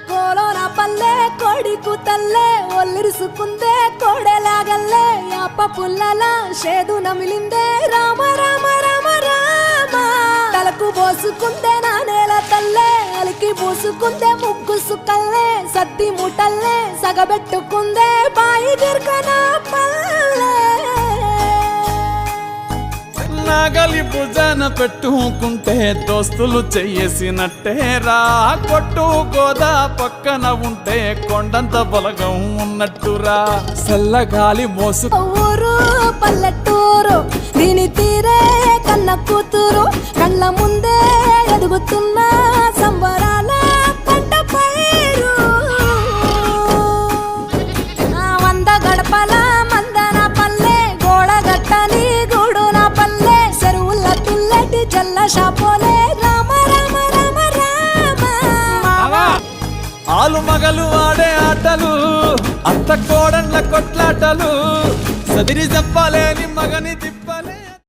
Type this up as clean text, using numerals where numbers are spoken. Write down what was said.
కోలోన పల్లె కోడి కూతల్లే ఒల్లిరుసుకుందే కోడెలాగల్లే యాప పుల్లల షేదు నమిలిందే రామ రామ రామ రామ తలకు పోసుకుందే నా నేల తల్లే అలికి పూసుకుందే ముగ్గు సుక్కల్లే సద్ది ముటల్లే సగబెట్టుకుందే బాయి గిర్కన పల్లె నాగలి భుజాన పెట్టుకుంటే దోస్తులు చెయ్యేసినట్టేరా కొట్టు గోదా పక్కన ఉంటే కొండంత బలగం ఉన్నట్టురా చల్లగాలి మోసు ఊరు పల్లెటూరు దీని తీరే కన్న కూతురు కళ్ళ ముందే ఎదుగుతున్న సంబరాల పంట పైరు వంద గడపల మందన పల్లె గోడగట్టని గూడు నా పల్లె చెరువుల తుల్లటి జల్ల షాపోలే రామ రామ రామ రామ ఆలు మగలు ఆడే ఆటలు అత్త కోడళ్ళ కొట్లాటలు సదిరి చెప్పలేని మగని